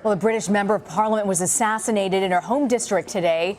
Well, a British member of parliament was assassinated in her home district today.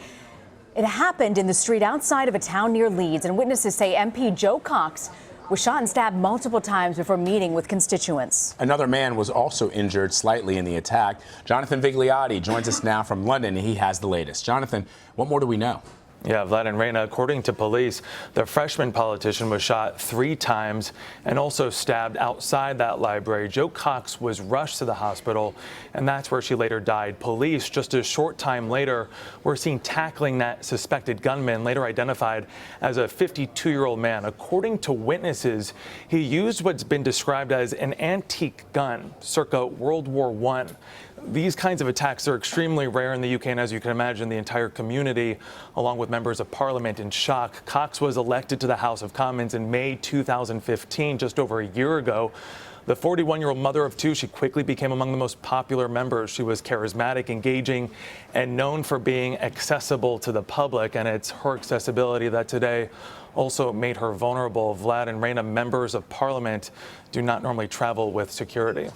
It happened in the street outside of a town near Leeds, and witnesses say MP Jo Cox was shot and stabbed multiple times before meeting with constituents. Another man was also injured slightly in the attack. Jonathan Vigliotti joins us now from London, and he has the latest. Jonathan, what more do we know? Yeah, Vlad and Reina, according to police, the freshman politician was shot 3 times and also stabbed outside that library. Jo Cox was rushed to the hospital, and that's where she later died. Police, just a short time later, were seen tackling that suspected gunman, later identified as a 52-year-old man. According to witnesses, he used what's been described as an antique gun, circa World War I. These kinds of attacks are extremely rare in the UK, and as you can imagine, the entire community, along with members of parliament, in shock. Cox was elected to the House of Commons in May 2015, just over a year ago. The 41-year-old mother of 2, she quickly became among the most popular members. She was charismatic, engaging, and known for being accessible to the public, and it's her accessibility that today also made her vulnerable. Vlad and Reina, members of parliament do not normally travel with security.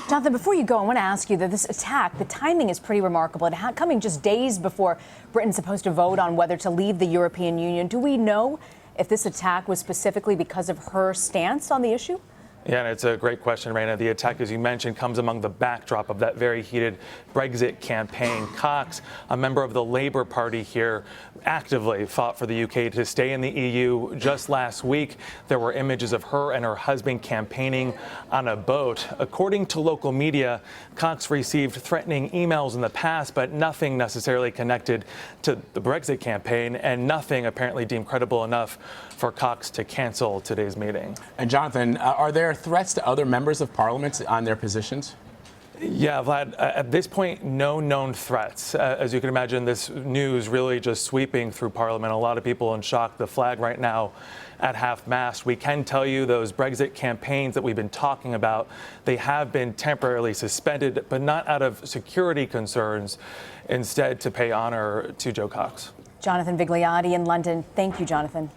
Jonathan, before you go, I want to ask you that this attack, the timing is pretty remarkable. It coming just days before Britain's supposed to vote on whether to leave the European Union. Do we know if this attack was specifically because of her stance on the issue? Yeah, and it's a great question, Reina. The attack, as you mentioned, comes among the backdrop of that very heated Brexit campaign. Cox, a member of the Labour Party here, actively fought for the UK to stay in the EU. Just last week, there were images of her and her husband campaigning on a boat. According to local media, Cox received threatening emails in the past, but nothing necessarily connected to the Brexit campaign, and nothing apparently deemed credible enough for Cox to cancel today's meeting. And Jonathan, are there threats to other members of parliament on their positions? Yeah, Vlad, at this point, no known threats. As you can imagine, this news really just sweeping through Parliament. A lot of people in shock. The flag right now at half-mast. We can tell you those Brexit campaigns that we've been talking about, they have been temporarily suspended, but not out of security concerns, instead to pay honor to Jo Cox. Jonathan Vigliotti in London. Thank you, Jonathan.